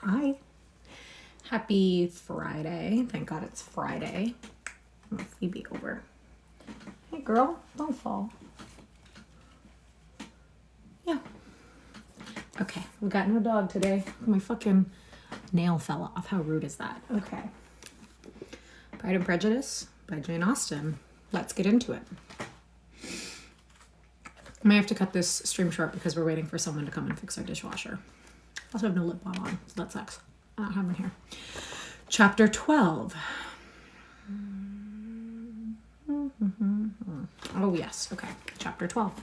Hi. Happy Friday. Thank God it's Friday. I'm gonna Phoebe over. Hey girl, don't fall. Yeah. Okay, we got no dog today. My fucking nail fell off. How rude is that? Okay. Pride and Prejudice by Jane Austen. Let's get into it. I may have to cut this stream short because we're waiting for someone to come and fix our dishwasher. I also have no lip balm on, so that sucks. I don't have one here. Chapter 12. Oh, yes. Okay. Chapter 12.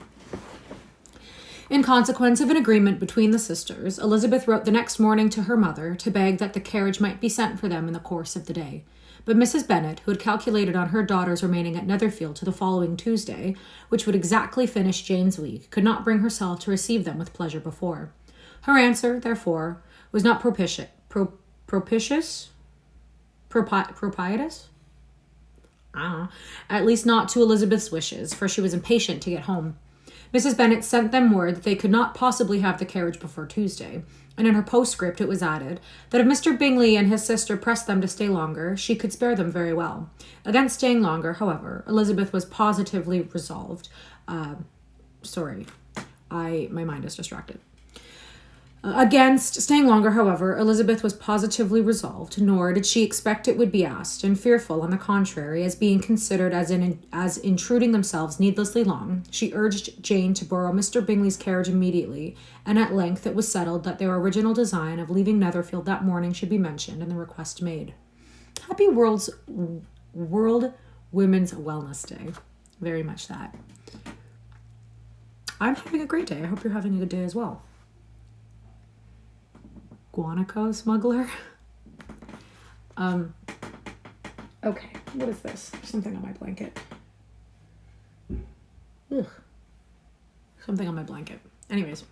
In consequence of an agreement between the sisters, Elizabeth wrote the next morning to her mother to beg that the carriage might be sent for them in the course of the day. But Mrs. Bennet, who had calculated on her daughters remaining at Netherfield to the following Tuesday, which would exactly finish Jane's week, could not bring herself to receive them with pleasure before. Her answer, therefore, was not propitious? At least not to Elizabeth's wishes, for she was impatient to get home. Mrs. Bennet sent them word that they could not possibly have the carriage before Tuesday, and in her postscript it was added that if Mr. Bingley and his sister pressed them to stay longer, she could spare them very well. Against staying longer, however, Elizabeth was positively resolved. My mind is distracted. Against staying longer, however, Elizabeth was positively resolved, nor did she expect it would be asked, and fearful, on the contrary, as being considered as intruding themselves needlessly long, she urged Jane to borrow Mr. Bingley's carriage immediately, and at length it was settled that their original design of leaving Netherfield that morning should be mentioned, and the request made. Happy World Women's Wellness Day. Very much that. I'm having a great day. I hope you're having a good day as well. Guanaco smuggler. Okay, what is this? Something on my blanket. Ugh. Something on my blanket. Anyways,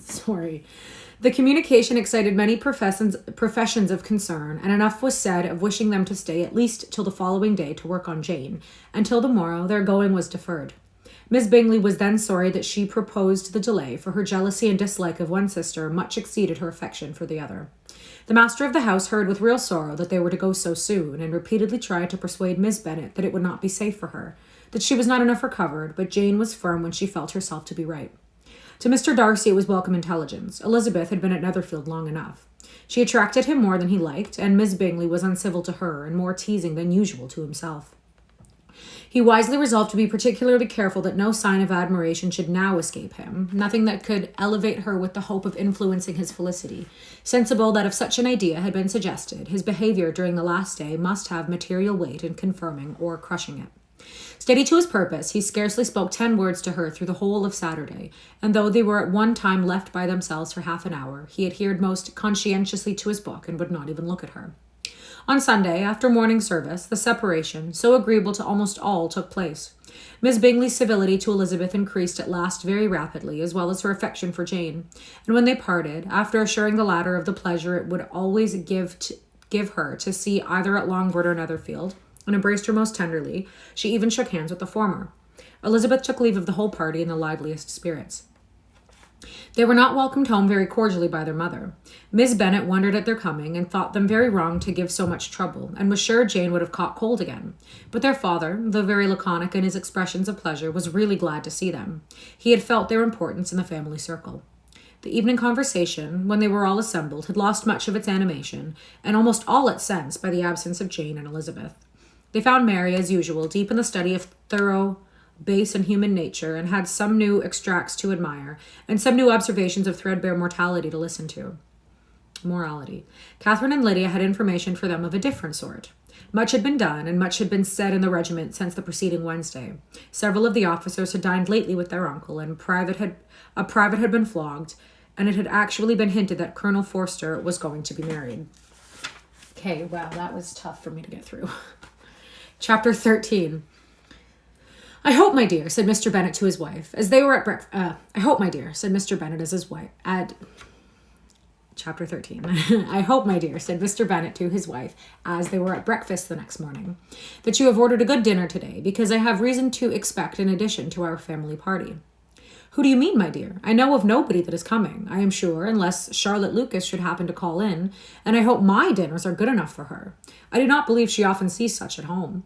sorry. The communication excited many professions of concern, and enough was said of wishing them to stay at least till the following day to work on Jane. Until the morrow, their going was deferred. Miss Bingley was then sorry that she proposed the delay, for her jealousy and dislike of one sister much exceeded her affection for the other. The master of the house heard with real sorrow that they were to go so soon, and repeatedly tried to persuade Miss Bennet that it would not be safe for her, that she was not enough recovered, but Jane was firm when she felt herself to be right. To Mr. Darcy it was welcome intelligence. Elizabeth had been at Netherfield long enough. She attracted him more than he liked, and Miss Bingley was uncivil to her, and more teasing than usual to himself. He wisely resolved to be particularly careful that no sign of admiration should now escape him, nothing that could elevate her with the hope of influencing his felicity, sensible that if such an idea had been suggested, his behavior during the last day must have material weight in confirming or crushing it. Steady to his purpose, he scarcely spoke 10 words to her through the whole of Saturday, and though they were at one time left by themselves for half an hour, he adhered most conscientiously to his book and would not even look at her. On Sunday, after morning service, the separation, so agreeable to almost all, took place. Miss Bingley's civility to Elizabeth increased at last very rapidly, as well as her affection for Jane, and when they parted, after assuring the latter of the pleasure it would always give her to see either at Longbourn or Netherfield, and embraced her most tenderly, she even shook hands with the former. Elizabeth took leave of the whole party in the liveliest spirits. They were not welcomed home very cordially by their mother. Miss Bennet wondered at their coming, and thought them very wrong to give so much trouble, and was sure Jane would have caught cold again. But their father, though very laconic in his expressions of pleasure, was really glad to see them. He had felt their importance in the family circle. The evening conversation, when they were all assembled, had lost much of its animation, and almost all its sense, by the absence of Jane and Elizabeth. They found Mary, as usual, deep in the study of thorough base and human nature, and had some new extracts to admire, and some new observations of threadbare mortality to listen to. Morality. Catherine and Lydia had information for them of a different sort. Much had been done, and much had been said in the regiment since the preceding Wednesday. Several of the officers had dined lately with their uncle, and a private had been flogged, and it had actually been hinted that Colonel Forster was going to be married. Okay, wow, that was tough for me to get through. Chapter 13. I hope, my dear, said Mr. Bennet to his wife, as they were at breakfast. I hope, my dear, said Mr. Bennet as his wife. Chapter 13. I hope, my dear, said Mr. Bennet to his wife, as they were at breakfast the next morning, that you have ordered a good dinner today, because I have reason to expect an addition to our family party. Who do you mean, my dear? I know of nobody that is coming, I am sure, unless Charlotte Lucas should happen to call in, and I hope my dinners are good enough for her. I do not believe she often sees such at home.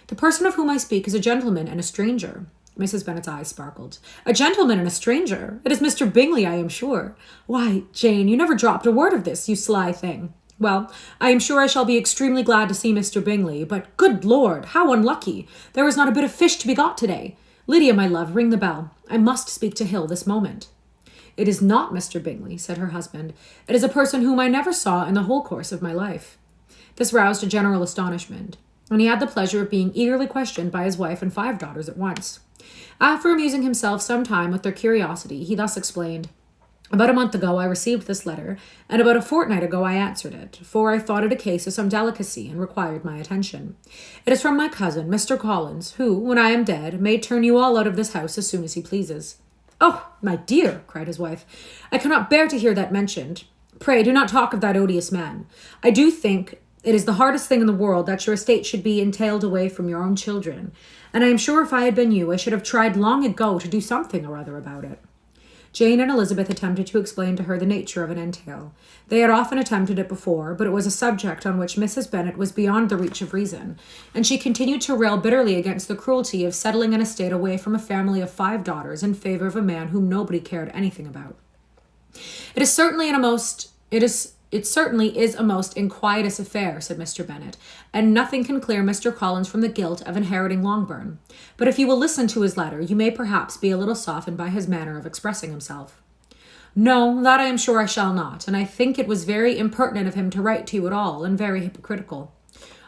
The person of whom I speak is a gentleman and a stranger. Mrs. Bennet's eyes sparkled. A gentleman and a stranger? It is Mr. Bingley, I am sure. Why, Jane, you never dropped a word of this, you sly thing. Well, I am sure I shall be extremely glad to see Mr. Bingley, but good Lord, how unlucky! There is not a bit of fish to be got today. Lydia, my love, ring the bell. I must speak to Hill this moment. It is not Mr. Bingley, said her husband. It is a person whom I never saw in the whole course of my life. This roused a general astonishment, and he had the pleasure of being eagerly questioned by his wife and 5 daughters at once. After amusing himself some time with their curiosity, he thus explained, About a month ago I received this letter, and about a fortnight ago I answered it, for I thought it a case of some delicacy and required my attention. It is from my cousin, Mr. Collins, who, when I am dead, may turn you all out of this house as soon as he pleases. Oh, my dear, cried his wife, I cannot bear to hear that mentioned. Pray do not talk of that odious man. I do think it is the hardest thing in the world that your estate should be entailed away from your own children, and I am sure if I had been you, I should have tried long ago to do something or other about it. Jane and Elizabeth attempted to explain to her the nature of an entail. They had often attempted it before, but it was a subject on which Mrs. Bennet was beyond the reach of reason, and she continued to rail bitterly against the cruelty of settling an estate away from a family of 5 daughters in favor of a man whom nobody cared anything about. It certainly is a most inquietus affair, said Mr. Bennet, and nothing can clear Mr. Collins from the guilt of inheriting Longbourn. But if you will listen to his letter, you may perhaps be a little softened by his manner of expressing himself. No, that I am sure I shall not, and I think it was very impertinent of him to write to you at all, and very hypocritical.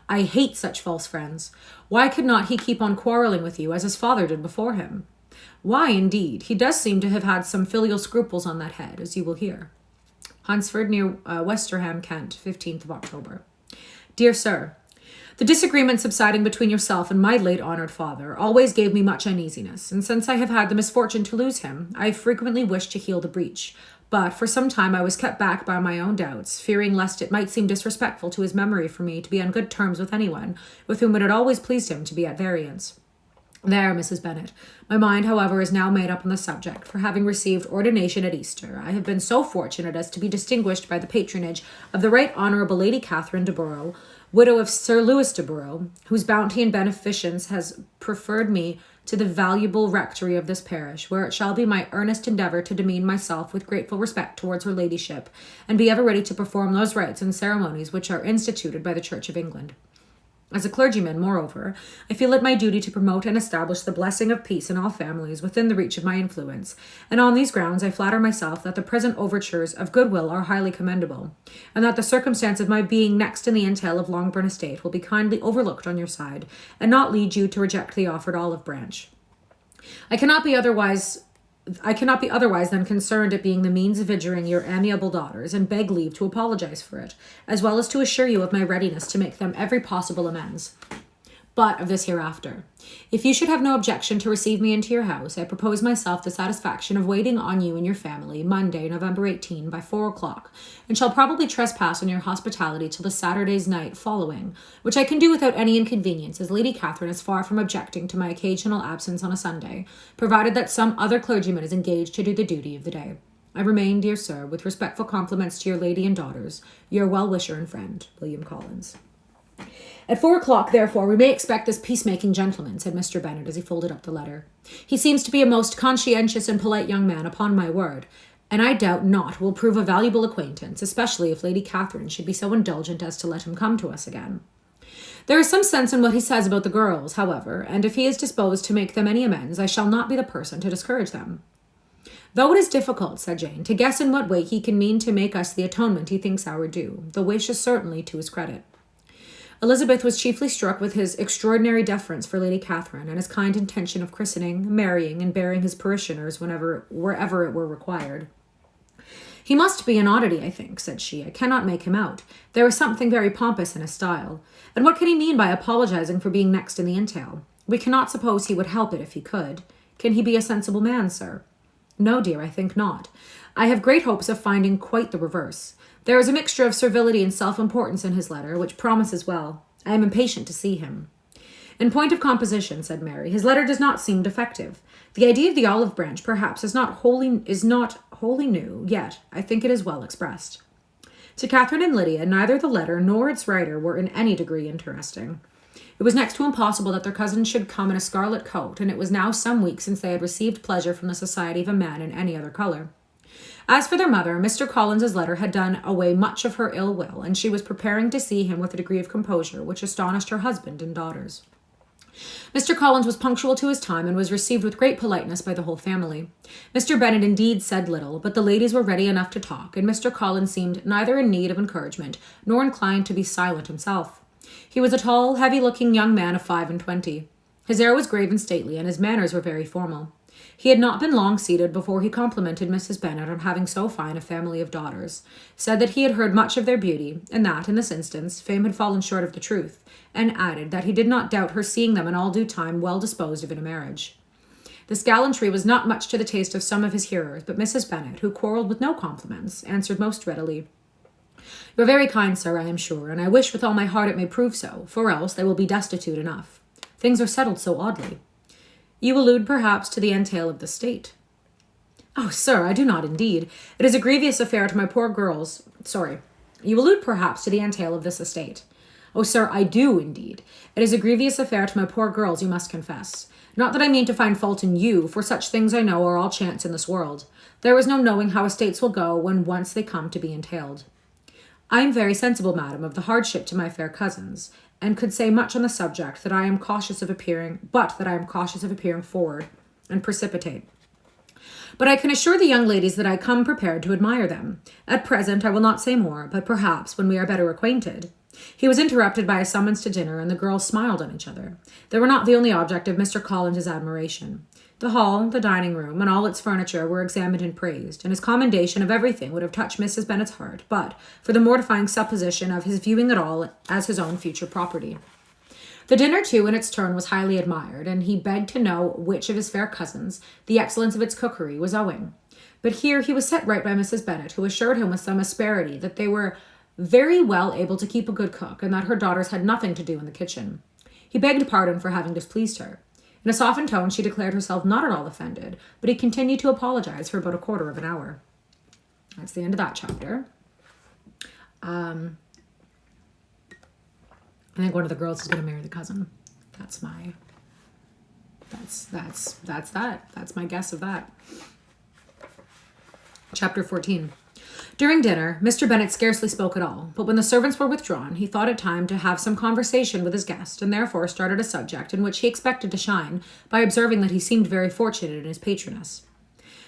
I hate such false friends. Why could not he keep on quarrelling with you, as his father did before him? Why, indeed, he does seem to have had some filial scruples on that head, as you will hear. Hunsford, near Westerham, Kent, 15th of October. Dear Sir, the disagreement subsiding between yourself and my late honoured father always gave me much uneasiness, and since I have had the misfortune to lose him, I have frequently wished to heal the breach. But for some time I was kept back by my own doubts, fearing lest it might seem disrespectful to his memory for me to be on good terms with anyone with whom it had always pleased him to be at variance. There, Mrs. Bennet. My mind, however, is now made up on the subject, for having received ordination at Easter, I have been so fortunate as to be distinguished by the patronage of the Right Honourable Lady Catherine de Bourgh, widow of Sir Lewis de Bourgh, whose bounty and beneficence has preferred me to the valuable rectory of this parish, where it shall be my earnest endeavour to demean myself with grateful respect towards her ladyship, and be ever ready to perform those rites and ceremonies which are instituted by the Church of England. As a clergyman, moreover, I feel it my duty to promote and establish the blessing of peace in all families within the reach of my influence, and on these grounds I flatter myself that the present overtures of goodwill are highly commendable, and that the circumstance of my being next in the entail of Longbourn estate will be kindly overlooked on your side, and not lead you to reject the offered olive branch. I cannot be otherwise than concerned at being the means of injuring your amiable daughters, and beg leave to apologize for it, as well as to assure you of my readiness to make them every possible amends. But of this hereafter. If you should have no objection to receive me into your house, I propose myself the satisfaction of waiting on you and your family Monday, November 18, by 4 o'clock, and shall probably trespass on your hospitality till the Saturday's night following, which I can do without any inconvenience, as Lady Catherine is far from objecting to my occasional absence on a Sunday, provided that some other clergyman is engaged to do the duty of the day. I remain, dear sir, with respectful compliments to your lady and daughters, your well-wisher and friend, William Collins. At 4 o'clock, therefore, we may expect this peacemaking gentleman, said Mr. Bennet as he folded up the letter. He seems to be a most conscientious and polite young man, upon my word, and I doubt not will prove a valuable acquaintance, especially if Lady Catherine should be so indulgent as to let him come to us again. There is some sense in what he says about the girls, however, and if he is disposed to make them any amends, I shall not be the person to discourage them. Though it is difficult, said Jane, to guess in what way he can mean to make us the atonement he thinks our due, the wish is certainly to his credit. Elizabeth was chiefly struck with his extraordinary deference for Lady Catherine, and his kind intention of christening, marrying, and bearing his parishioners wherever it were required. He must be an oddity, I think, said she. I cannot make him out. There is something very pompous in his style. And what can he mean by apologizing for being next in the entail? We cannot suppose he would help it if he could. Can he be a sensible man, sir? No, dear, I think not. I have great hopes of finding quite the reverse. There is a mixture of servility and self-importance in his letter, which promises well. I am impatient to see him. In point of composition, said Mary, his letter does not seem defective. The idea of the olive branch, perhaps, is not wholly new, yet I think it is well expressed. To Catherine and Lydia, neither the letter nor its writer were in any degree interesting. It was next to impossible that their cousin should come in a scarlet coat, and it was now some weeks since they had received pleasure from the society of a man in any other color. As for their mother, Mr. Collins's letter had done away much of her ill will, and she was preparing to see him with a degree of composure which astonished her husband and daughters. Mr. Collins was punctual to his time and was received with great politeness by the whole family. Mr. Bennet indeed said little, but the ladies were ready enough to talk, and Mr. Collins seemed neither in need of encouragement nor inclined to be silent himself. He was a tall, heavy-looking young man of 25. His air was grave and stately, and his manners were very formal. He had not been long seated before he complimented Mrs. Bennet on having so fine a family of daughters, said that he had heard much of their beauty, and that, in this instance, fame had fallen short of the truth, and added that he did not doubt her seeing them in all due time well disposed of in a marriage. This gallantry was not much to the taste of some of his hearers, but Mrs. Bennet, who quarrelled with no compliments, answered most readily, "You are very kind, sir, I am sure, and I wish with all my heart it may prove so, for else they will be destitute enough. Things are settled so oddly. You allude, perhaps, to the entail of the state." "Oh, sir, I do not indeed. It is a grievous affair to my poor girls. You allude, perhaps, to the entail of this estate." "Oh, sir, I do indeed. It is a grievous affair to my poor girls, you must confess. Not that I mean to find fault in you, for such things I know are all chance in this world. There is no knowing how estates will go when once they come to be entailed. I am very sensible, madam, of the hardship to my fair cousins, and could say much on the subject that I am cautious of appearing forward and precipitate. But I can assure the young ladies that I come prepared to admire them. At present I will not say more, but perhaps when we are better acquainted." He was interrupted by a summons to dinner, and the girls smiled on each other. They were not the only object of Mr. Collins's admiration. The hall, the dining room, and all its furniture were examined and praised, and his commendation of everything would have touched Mrs. Bennet's heart, but for the mortifying supposition of his viewing it all as his own future property. The dinner, too, in its turn, was highly admired, and he begged to know which of his fair cousins the excellence of its cookery was owing. But here he was set right by Mrs. Bennet, who assured him with some asperity that they were very well able to keep a good cook, and that her daughters had nothing to do in the kitchen. He begged pardon for having displeased her. In a softened tone, she declared herself not at all offended, but he continued to apologize for about a quarter of an hour. That's the end of that chapter. I think one of the girls is going to marry the cousin. That's that. That's my guess of that. Chapter 14. During dinner, Mr. Bennet scarcely spoke at all, but when the servants were withdrawn, he thought it time to have some conversation with his guest, and therefore started a subject in which he expected to shine by observing that he seemed very fortunate in his patroness.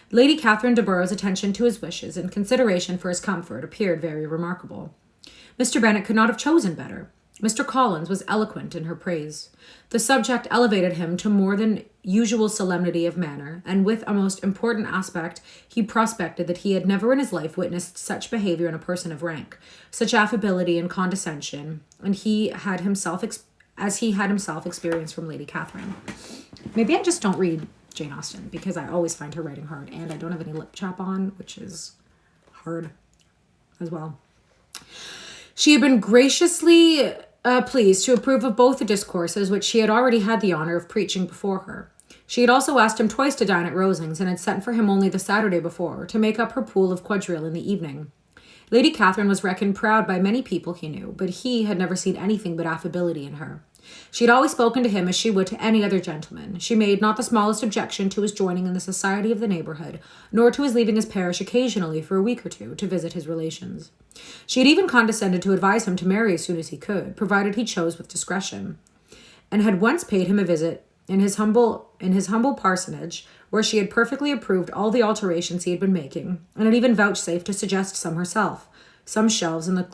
Lady Catherine de Borough's attention to his wishes and consideration for his comfort appeared very remarkable. Mr. Bennet could not have chosen better. Mr. Collins was eloquent in her praise. The subject elevated him to more than usual solemnity of manner, and with a most important aspect he prospected that he had never in his life witnessed such behavior in a person of rank, such affability and condescension, and he had himself experienced from Lady Catherine. Maybe I just don't read Jane Austen, because I always find her writing hard, and I don't have any lip chap on, which is hard as well. She had been graciously pleased to approve of both the discourses which she had already had the honour of preaching before her. She had also asked him twice to dine at Rosings, and had sent for him only the Saturday before, to make up her pool of quadrille in the evening. Lady Catherine was reckoned proud by many people he knew, but he had never seen anything but affability in her. She had always spoken to him as she would to any other gentleman. She made not the smallest objection to his joining in the society of the neighbourhood, nor to his leaving his parish occasionally for a week or two to visit his relations. She had even condescended to advise him to marry as soon as he could, provided he chose with discretion, and had once paid him a visit in his humble parsonage, where she had perfectly approved all the alterations he had been making, and had even vouchsafed to suggest some herself. Some shelves in the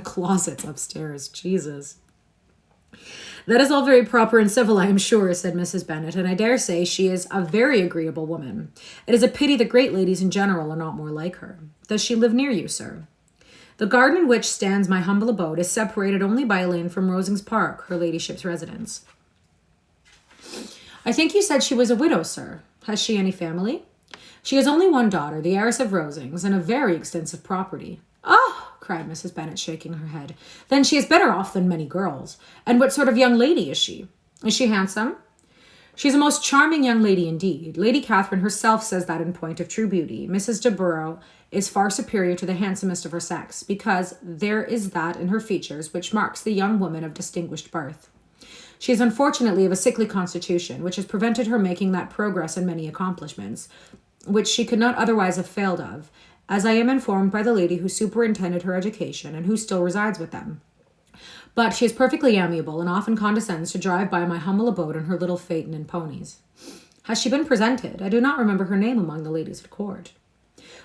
closets upstairs. Jesus. "That is all very proper and civil, I am sure," said Mrs. Bennet, "and I dare say she is a very agreeable woman. It is a pity that great ladies in general are not more like her. Does she live near you, sir?" "The garden in which stands my humble abode is separated only by a lane from Rosings Park, her ladyship's residence." "I think you said she was a widow, sir. Has she any family?" "She has only one daughter, the heiress of Rosings, and a very extensive property." "Oh!" cried Mrs. Bennet, shaking her head. Then she is better off than many girls. And what sort of young lady is she? Is she handsome? She's a most charming young lady indeed. Lady Catherine herself says that in point of true beauty, Mrs. de Bourgh is far superior to the handsomest of her sex, because there is that in her features which marks the young woman of distinguished birth. She is unfortunately of a sickly constitution, which has prevented her making that progress in many accomplishments, which she could not otherwise have failed of, as I am informed by the lady who superintended her education, and who still resides with them. But she is perfectly amiable, and often condescends to drive by my humble abode in her little phaeton and ponies. Has she been presented? I do not remember her name among the ladies at court.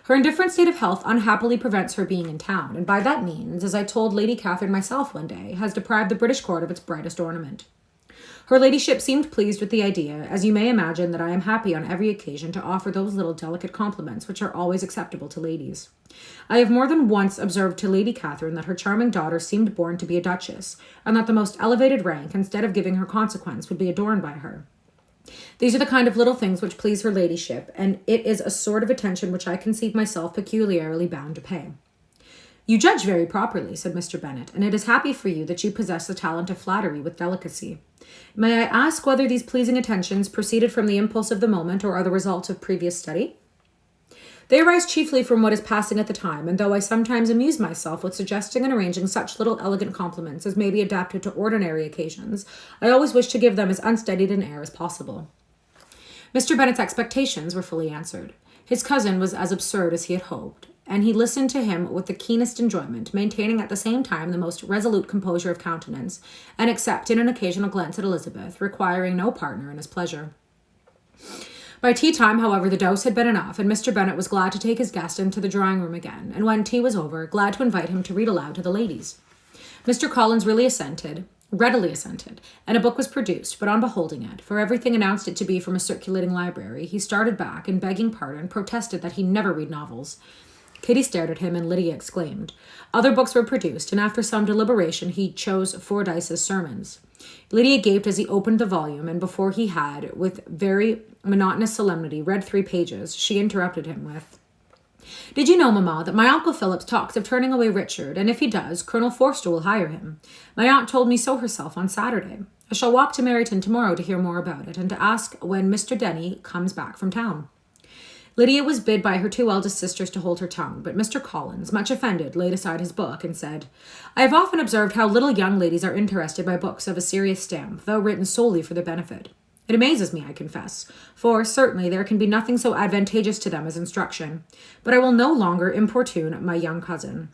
Her indifferent state of health unhappily prevents her being in town, and by that means, as I told Lady Catherine myself one day, has deprived the British court of its brightest ornament. Her ladyship seemed pleased with the idea, as you may imagine that I am happy on every occasion to offer those little delicate compliments which are always acceptable to ladies. I have more than once observed to Lady Catherine that her charming daughter seemed born to be a duchess, and that the most elevated rank, instead of giving her consequence, would be adorned by her. These are the kind of little things which please her ladyship, and it is a sort of attention which I conceive myself peculiarly bound to pay. You judge very properly, said Mr. Bennet, and it is happy for you that you possess the talent of flattery with delicacy. May I ask whether these pleasing attentions proceeded from the impulse of the moment, or are the result of previous study? They arise chiefly from what is passing at the time, and though I sometimes amuse myself with suggesting and arranging such little elegant compliments as may be adapted to ordinary occasions, I always wish to give them as unstudied an air as possible. Mr. Bennet's expectations were fully answered. His cousin was as absurd as he had hoped, and he listened to him with the keenest enjoyment, maintaining at the same time the most resolute composure of countenance, and except in an occasional glance at Elizabeth, requiring no partner in his pleasure. By tea time, however, the dose had been enough, and Mr. Bennet was glad to take his guest into the drawing-room again, and when tea was over, glad to invite him to read aloud to the ladies. Mr. Collins readily assented, and a book was produced, but on beholding it, for everything announced it to be from a circulating library, he started back, and begging pardon, protested that he never read novels. Kitty stared at him, and Lydia exclaimed. Other books were produced, and after some deliberation he chose Fordyce's Sermons. Lydia gaped as he opened the volume, and before he had, with very monotonous solemnity, read 3 pages, she interrupted him with, Did you know, Mamma, that my Uncle Phillips talks of turning away Richard, and if he does, Colonel Forster will hire him? My aunt told me so herself on Saturday. I shall walk to Meryton tomorrow to hear more about it, and to ask when Mr. Denny comes back from town. Lydia was bid by her 2 eldest sisters to hold her tongue, but Mr. Collins, much offended, laid aside his book and said, I have often observed how little young ladies are interested by books of a serious stamp, though written solely for their benefit. It amazes me, I confess, for certainly there can be nothing so advantageous to them as instruction, but I will no longer importune my young cousin.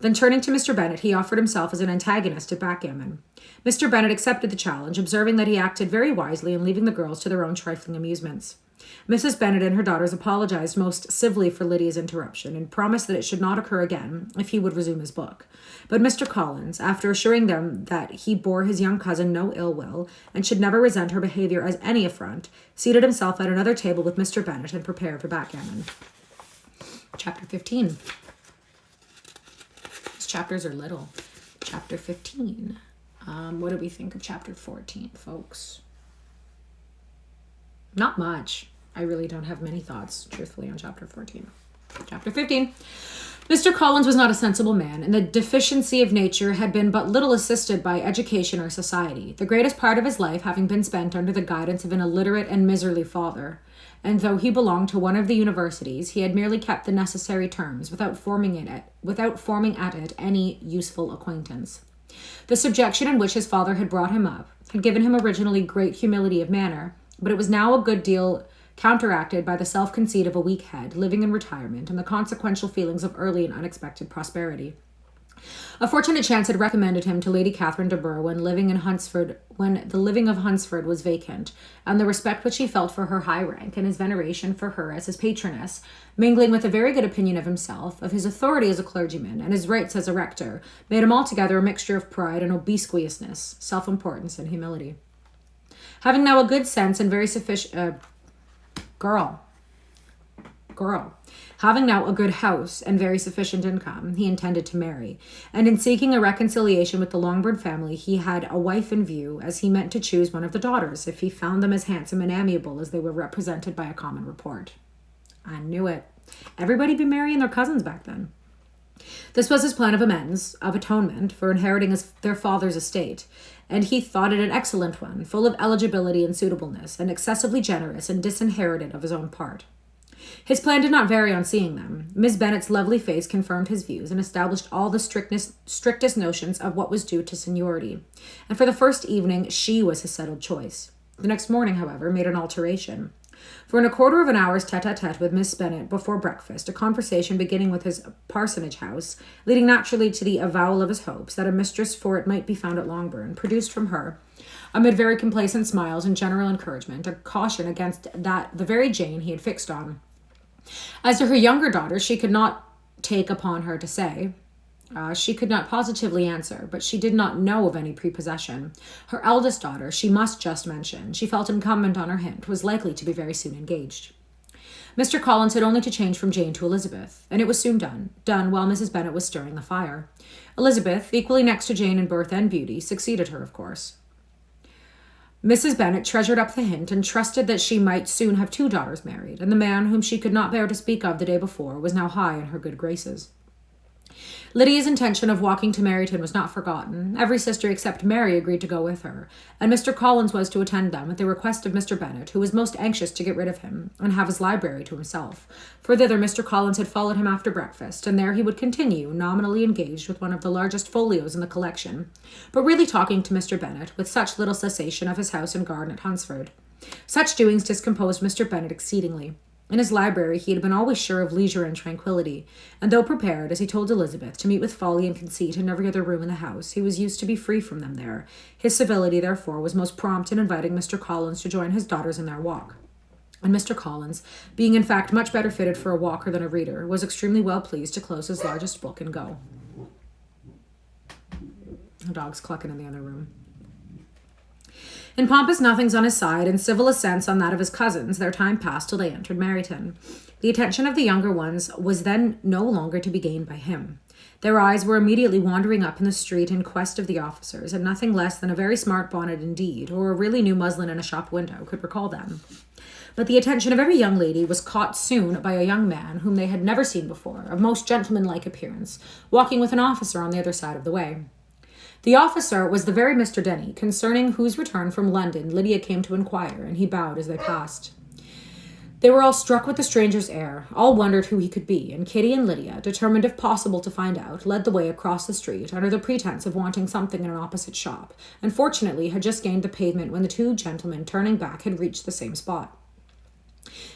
Then turning to Mr. Bennet, he offered himself as an antagonist to backgammon. Mr. Bennet accepted the challenge, observing that he acted very wisely in leaving the girls to their own trifling amusements. Mrs. Bennet and her daughters apologized most civilly for Lydia's interruption, and promised that it should not occur again if he would resume his book. But Mr. Collins, after assuring them that he bore his young cousin no ill will, and should never resent her behavior as any affront, seated himself at another table with Mr. Bennet and prepared for backgammon. Chapter 15. These chapters are little. Chapter 15. What do we think of chapter 14, folks? Not much. I really don't have many thoughts, truthfully, on chapter 14. Chapter 15. Mr. Collins was not a sensible man, and the deficiency of nature had been but little assisted by education or society, the greatest part of his life having been spent under the guidance of an illiterate and miserly father. And though he belonged to one of the universities, he had merely kept the necessary terms without forming at it any useful acquaintance. The subjection in which his father had brought him up had given him originally great humility of manner, but it was now a good deal counteracted by the self-conceit of a weak head, living in retirement, and the consequential feelings of early and unexpected prosperity. A fortunate chance had recommended him to Lady Catherine de Bourgh when the living of Hunsford was vacant, and the respect which he felt for her high rank, and his veneration for her as his patroness, mingling with a very good opinion of himself, of his authority as a clergyman, and his rights as a rector, made him altogether a mixture of pride and obsequiousness, self-importance and humility. Having now a good sense and very sufficient... Having now a good house and very sufficient income, he intended to marry, and in seeking a reconciliation with the Longbourn family, he had a wife in view, as he meant to choose one of the daughters, if he found them as handsome and amiable as they were represented by a common report. I knew it. Everybody be marrying their cousins back then. This was his plan of amends, of atonement, for inheriting their father's estate, and he thought it an excellent one, full of eligibility and suitableness, and excessively generous and disinherited of his own part. His plan did not vary on seeing them. Miss Bennet's lovely face confirmed his views and established all the strictest notions of what was due to seniority. And for the first evening, she was his settled choice. The next morning, however, made an alteration. For in a quarter of an hour's tete-a-tete with Miss Bennet before breakfast, a conversation beginning with his parsonage house, leading naturally to the avowal of his hopes that a mistress for it might be found at Longbourn, produced from her, amid very complacent smiles and general encouragement, a caution against the very Jane he had fixed on. As to her younger daughter, she could not take upon her to say. She could not positively answer, but she did not know of any prepossession. Her eldest daughter, she must just mention, she felt incumbent on her hint, was likely to be very soon engaged. Mr. Collins had only to change from Jane to Elizabeth, and it was soon done while Mrs. Bennet was stirring the fire. Elizabeth, equally next to Jane in birth and beauty, succeeded her, of course. Mrs. Bennet treasured up the hint and trusted that she might soon have 2 daughters married, and the man whom she could not bear to speak of the day before was now high in her good graces. Lydia's intention of walking to Meryton was not forgotten. Every sister except Mary agreed to go with her, and Mr. Collins was to attend them at the request of Mr. Bennet, who was most anxious to get rid of him and have his library to himself. For thither Mr. Collins had followed him after breakfast, and there he would continue, nominally engaged with one of the largest folios in the collection, but really talking to Mr. Bennet with such little cessation of his house and garden at Hunsford. Such doings discomposed Mr. Bennet exceedingly. In his library he had been always sure of leisure and tranquillity, and though prepared, as he told Elizabeth, to meet with folly and conceit in every other room in the house, he was used to be free from them there. His civility, therefore, was most prompt in inviting Mr. Collins to join his daughters in their walk. And Mr. Collins, being in fact much better fitted for a walker than a reader, was extremely well pleased to close his largest book and go. The dog's clucking in the other room. In pompous nothings on his side and civil assents on that of his cousins, their time passed till they entered Meryton. The attention of the younger ones was then no longer to be gained by him. Their eyes were immediately wandering up in the street in quest of the officers, and nothing less than a very smart bonnet indeed, or a really new muslin in a shop window, could recall them. But the attention of every young lady was caught soon by a young man whom they had never seen before, of most gentlemanlike appearance, walking with an officer on the other side of the way. The officer was the very Mr. Denny, concerning whose return from London Lydia came to inquire, and he bowed as they passed. They were all struck with the stranger's air, all wondered who he could be, and Kitty and Lydia, determined if possible to find out, led the way across the street, under the pretence of wanting something in an opposite shop, and fortunately had just gained the pavement when the 2 gentlemen, turning back, had reached the same spot.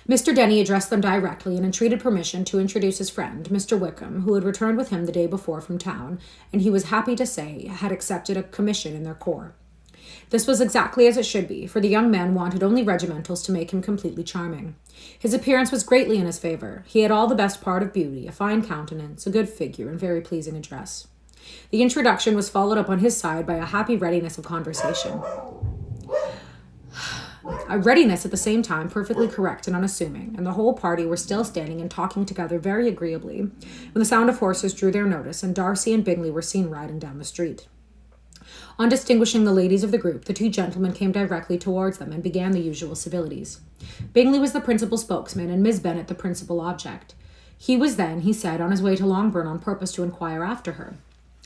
Mr. Denny addressed them directly and entreated permission to introduce his friend, Mr. Wickham, who had returned with him the day before from town, and he was happy to say had accepted a commission in their corps. This was exactly as it should be, for the young man wanted only regimentals to make him completely charming. His appearance was greatly in his favour. He had all the best part of beauty, a fine countenance, a good figure, and very pleasing address. The introduction was followed up on his side by a happy readiness of conversation. A readiness at the same time perfectly correct and unassuming, and the whole party were still standing and talking together very agreeably when the sound of horses drew their notice, and Darcy and Bingley were seen riding down the street. On distinguishing the ladies of the group, the 2 gentlemen came directly towards them and began the usual civilities. Bingley was the principal spokesman, and Miss Bennet the principal object. He was then, he said, on his way to Longbourn on purpose to inquire after her.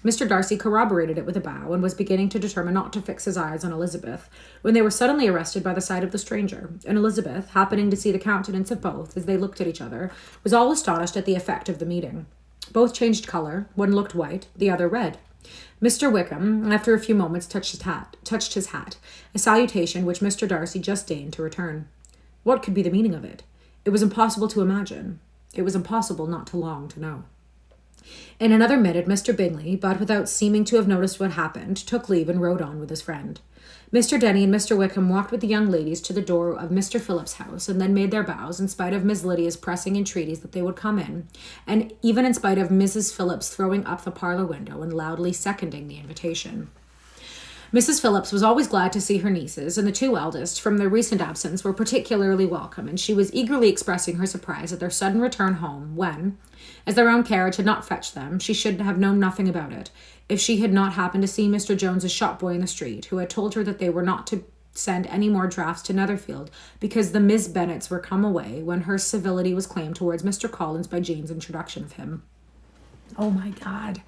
Mr. Darcy corroborated it with a bow, and was beginning to determine not to fix his eyes on Elizabeth, when they were suddenly arrested by the sight of the stranger, and Elizabeth, happening to see the countenance of both as they looked at each other, was all astonished at the effect of the meeting. Both changed colour, one looked white, the other red. Mr. Wickham, after a few moments, touched his hat, a salutation which Mr. Darcy just deigned to return. What could be the meaning of it? It was impossible to imagine. It was impossible not to long to know. In another minute, Mr. Bingley, but without seeming to have noticed what happened, took leave and rode on with his friend. Mr. Denny and Mr. Wickham walked with the young ladies to the door of Mr. Phillip's house, and then made their bows, in spite of Miss Lydia's pressing entreaties that they would come in, and even in spite of Mrs. Phillips throwing up the parlour window and loudly seconding the invitation. Mrs. Phillips was always glad to see her nieces, and the 2 eldest, from their recent absence, were particularly welcome, and she was eagerly expressing her surprise at their sudden return home, when, as their own carriage had not fetched them, she should have known nothing about it, if she had not happened to see Mr. Jones's shop-boy in the street, who had told her that they were not to send any more drafts to Netherfield, because the Miss Bennets were come away, when her civility was claimed towards Mr. Collins by Jane's introduction of him. Oh my God.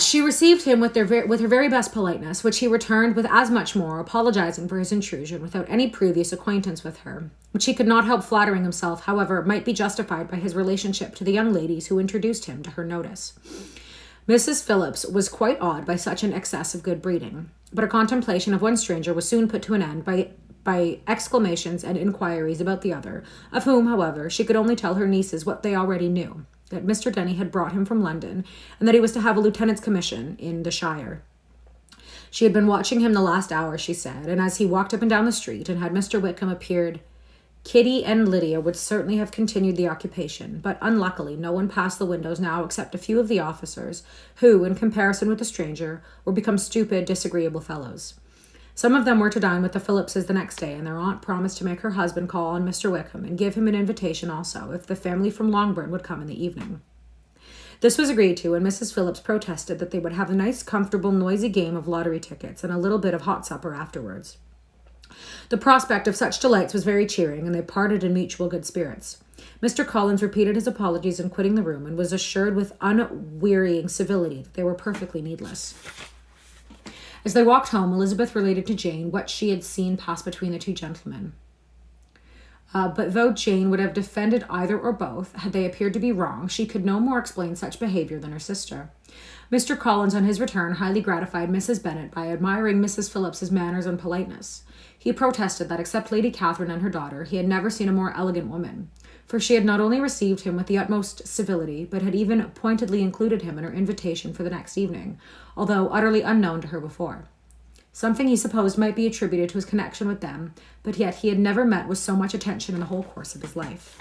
She received him with her very best politeness, which he returned with as much more, apologizing for his intrusion without any previous acquaintance with her, which he could not help flattering himself, however, might be justified by his relationship to the young ladies who introduced him to her notice. Mrs. Phillips was quite awed by such an excess of good breeding, but her contemplation of one stranger was soon put to an end by exclamations and inquiries about the other, of whom, however, she could only tell her nieces what they already knew, that Mr. Denny had brought him from London, and that he was to have a lieutenant's commission in the Shire. She had been watching him the last hour, she said, and as he walked up and down the street, and had Mr. Wickham appeared, Kitty and Lydia would certainly have continued the occupation, but unluckily no one passed the windows now except a few of the officers, who, in comparison with the stranger, were become stupid, disagreeable fellows. Some of them were to dine with the Phillipses the next day, and their aunt promised to make her husband call on Mr. Wickham and give him an invitation also, if the family from Longbourn would come in the evening. This was agreed to, and Mrs. Phillips protested that they would have a nice, comfortable, noisy game of lottery tickets and a little bit of hot supper afterwards. The prospect of such delights was very cheering, and they parted in mutual good spirits. Mr. Collins repeated his apologies in quitting the room, and was assured with unwearying civility that they were perfectly needless. As they walked home, Elizabeth related to Jane what she had seen pass between the two gentlemen. But though Jane would have defended either or both, had they appeared to be wrong, she could no more explain such behavior than her sister. Mr. Collins, on his return, highly gratified Mrs. Bennet by admiring Mrs. Phillips's manners and politeness. He protested that, except Lady Catherine and her daughter, he had never seen a more elegant woman, for she had not only received him with the utmost civility, but had even pointedly included him in her invitation for the next evening, although utterly unknown to her before. Something he supposed might be attributed to his connection with them, but yet he had never met with so much attention in the whole course of his life.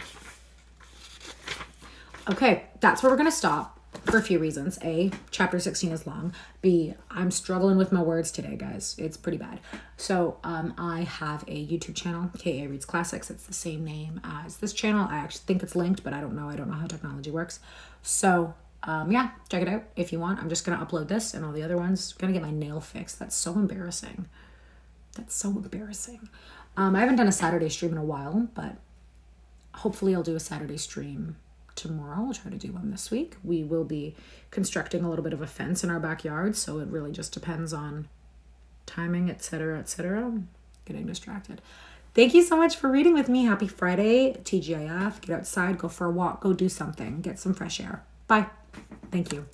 Okay, that's where we're going to stop for a few reasons. A, chapter 16 is long. B, I'm struggling with my words today, guys. It's pretty bad. So I have a YouTube channel, K.A. Reads Classics. It's the same name as this channel. I actually think it's linked, but I don't know. I don't know how technology works. So yeah, check it out if you want. I'm just going to upload this and all the other ones. I'm going to get my nail fixed. That's so embarrassing. That's so embarrassing. I haven't done a Saturday stream in a while, but hopefully I'll do a Saturday stream tomorrow. I'll try to do one this week. We will be constructing a little bit of a fence in our backyard, so it really just depends on timing, etc., etc. Getting distracted. Thank you so much for reading with me. Happy Friday, TGIF. Get outside, go for a walk, go do something, get some fresh air. Bye. Thank you.